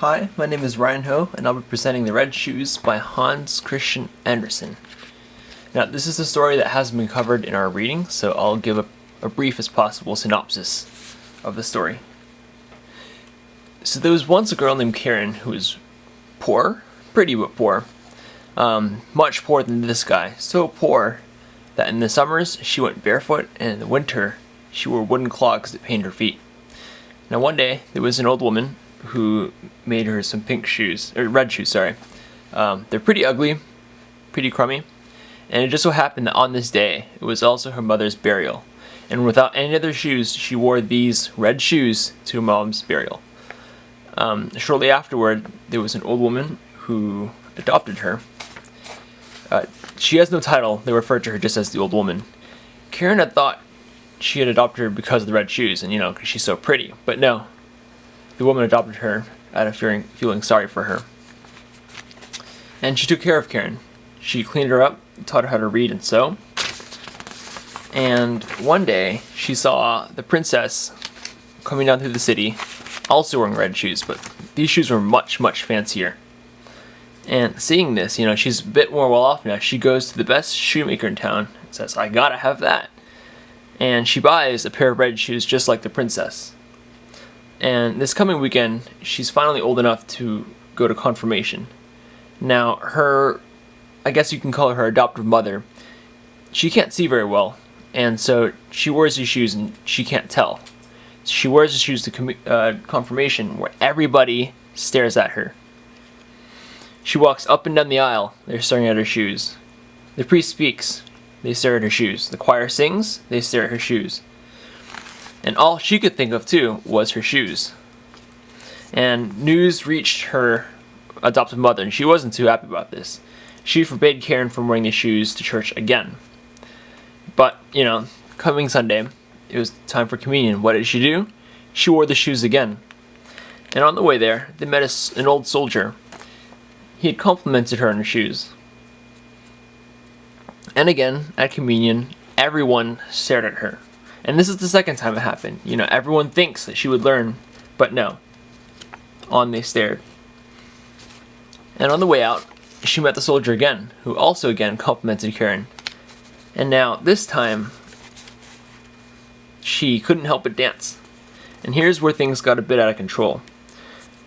Hi, my name is Ryan Ho, and I'll be presenting The Red Shoes by Hans Christian Andersen. Now, this is a story that hasn't been covered in our reading, so I'll give a brief as possible synopsis of the story. So there was once a girl named Karen who was poor, pretty but poor, much poorer than this guy, so poor that in the summers she went barefoot, and in the winter she wore wooden clogs that pained her feet. Now one day there was an old woman who made her some red shoes, sorry. They're pretty ugly, pretty crummy, and it just so happened that on this day, it was also her mother's burial. And without any other shoes, she wore these red shoes to her mom's burial. Shortly afterward, there was an old woman who adopted her. She has no title, they refer to her just as the old woman. Karen had thought she had adopted her because of the red shoes, and because she's so pretty, but no. The woman adopted her out of feeling sorry for her. And she took care of Karen. She cleaned her up, taught her how to read and sew. And one day, she saw the princess coming down through the city, also wearing red shoes, but these shoes were much, much fancier. And seeing this, she's a bit more well off now. She goes to the best shoemaker in town and says, "I gotta have that." And she buys a pair of red shoes just like the princess. And this coming weekend, she's finally old enough to go to confirmation. Now, I guess you can call her adoptive mother, she can't see very well, and so she wears these shoes and she can't tell. She wears the shoes to confirmation, where everybody stares at her. She walks up and down the aisle, they're staring at her shoes. The priest speaks, they stare at her shoes. The choir sings, they stare at her shoes. And all she could think of, too, was her shoes. And news reached her adoptive mother, and she wasn't too happy about this. She forbade Karen from wearing the shoes to church again. But, coming Sunday, it was time for communion. What did she do? She wore the shoes again. And on the way there, they met an old soldier. He had complimented her on her shoes. And again, at communion, everyone stared at her. And this is the second time it happened. Everyone thinks that she would learn, but no. On they stared. And on the way out, she met the soldier again, who also again complimented Karen. And now, this time, she couldn't help but dance. And here's where things got a bit out of control.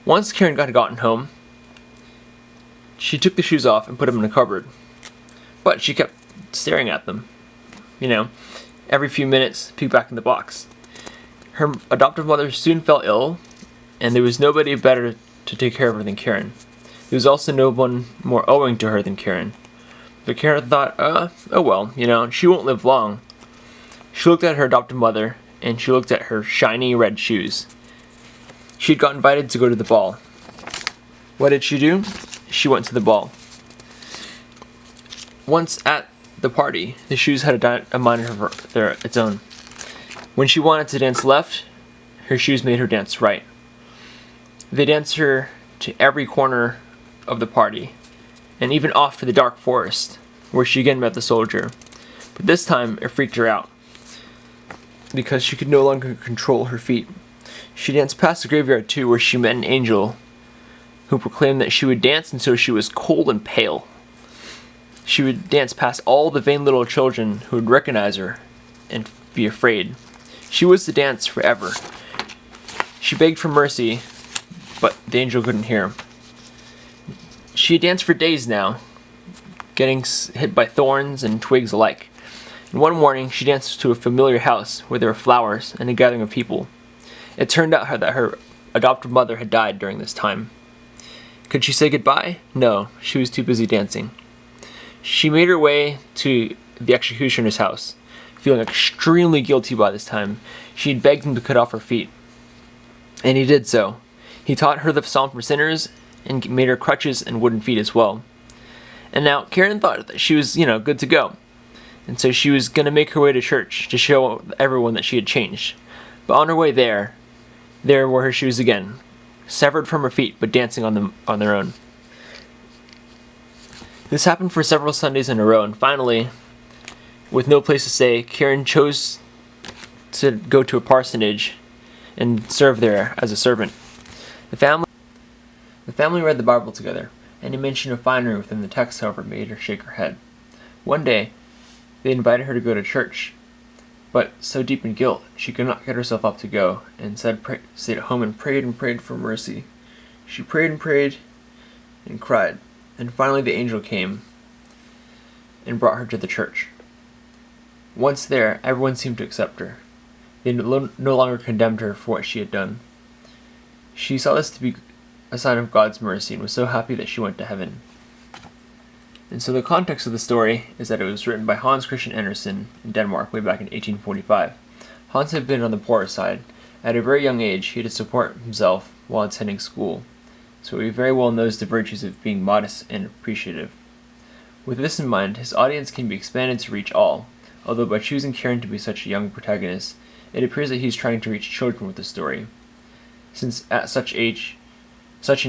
Once Karen had gotten home, she took the shoes off and put them in a cupboard. But she kept staring at them. Every few minutes, peek back in the box. Her adoptive mother soon fell ill, and there was nobody better to take care of her than Karen. There was also no one more owing to her than Karen. But Karen thought, oh well, she won't live long. She looked at her adoptive mother, and she looked at her shiny red shoes. She had got invited to go to the ball. What did she do? She went to the ball. Once at the party, the shoes had a mind of its own. When she wanted to dance left, her shoes made her dance right. They danced her to every corner of the party, and even off to the dark forest, where she again met the soldier. But this time, it freaked her out, because she could no longer control her feet. She danced past the graveyard too, where she met an angel, who proclaimed that she would dance until she was cold and pale. She would dance past all the vain little children who would recognize her and be afraid. She was to dance forever. She begged for mercy, but the angel couldn't hear. She had danced for days now, getting hit by thorns and twigs alike. And one morning, she danced to a familiar house where there were flowers and a gathering of people. It turned out that her adoptive mother had died during this time. Could she say goodbye? No, she was too busy dancing. She made her way to the executioner's house, feeling extremely guilty by this time. She had begged him to cut off her feet, and he did so. He taught her the psalm for sinners and made her crutches and wooden feet as well. And now Karen thought that she was, good to go. And so she was going to make her way to church to show everyone that she had changed. But on her way there were her shoes again, severed from her feet but dancing on their own. This happened for several Sundays in a row, and finally, with no place to stay, Karen chose to go to a parsonage and serve there as a servant. The family The family read the Bible together. Any mention of finery within the text, however, made her shake her head. One day, they invited her to go to church, but so deep in guilt, she could not get herself up to go, and stayed at home and prayed for mercy. She prayed and cried, and finally the angel came and brought her to the church. Once there, everyone seemed to accept her. They no longer condemned her for what she had done. She saw this to be a sign of God's mercy and was so happy that she went to heaven. And so the context of the story is that it was written by Hans Christian Andersen in Denmark way back in 1845. Hans had been on the poorer side. At a very young age, he had to support himself while attending school, so he very well knows the virtues of being modest and appreciative. With this in mind, his audience can be expanded to reach all, although by choosing Karen to be such a young protagonist, it appears that he's trying to reach children with the story, since at such an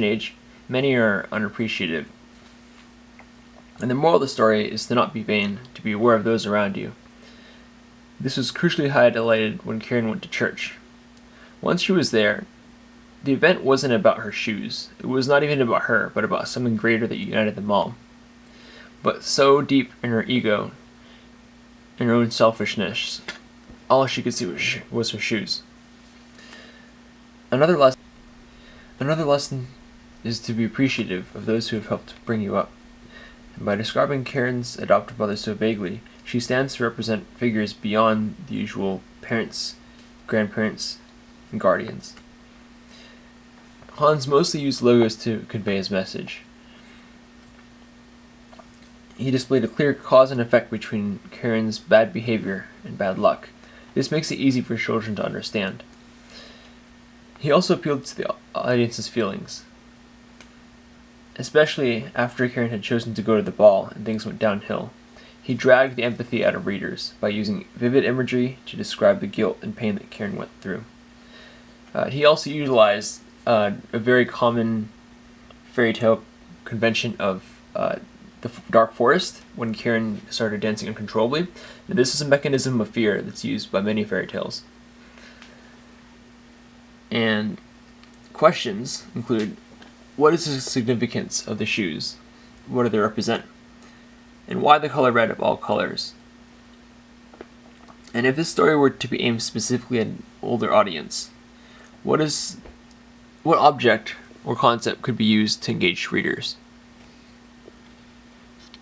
age, many are unappreciative. And the moral of the story is to not be vain, to be aware of those around you. This was crucially highlighted when Karen went to church. Once she was there, the event wasn't about her shoes. It was not even about her, but about something greater that united them all. But so deep in her ego, in her own selfishness, all she could see was her shoes. Another lesson is to be appreciative of those who have helped bring you up. And by describing Karen's adoptive mother so vaguely, she stands to represent figures beyond the usual parents, grandparents, and guardians. Hans mostly used logos to convey his message. He displayed a clear cause and effect between Karen's bad behavior and bad luck. This makes it easy for children to understand. He also appealed to the audience's feelings, especially after Karen had chosen to go to the ball and things went downhill. He dragged the empathy out of readers by using vivid imagery to describe the guilt and pain that Karen went through. He also utilized a very common fairy tale convention of the dark forest when Karen started dancing uncontrollably. And this is a mechanism of fear that's used by many fairy tales. And questions include: what is the significance of the shoes? What do they represent? And why the color red of all colors? And if this story were to be aimed specifically at an older audience, what object or concept could be used to engage readers?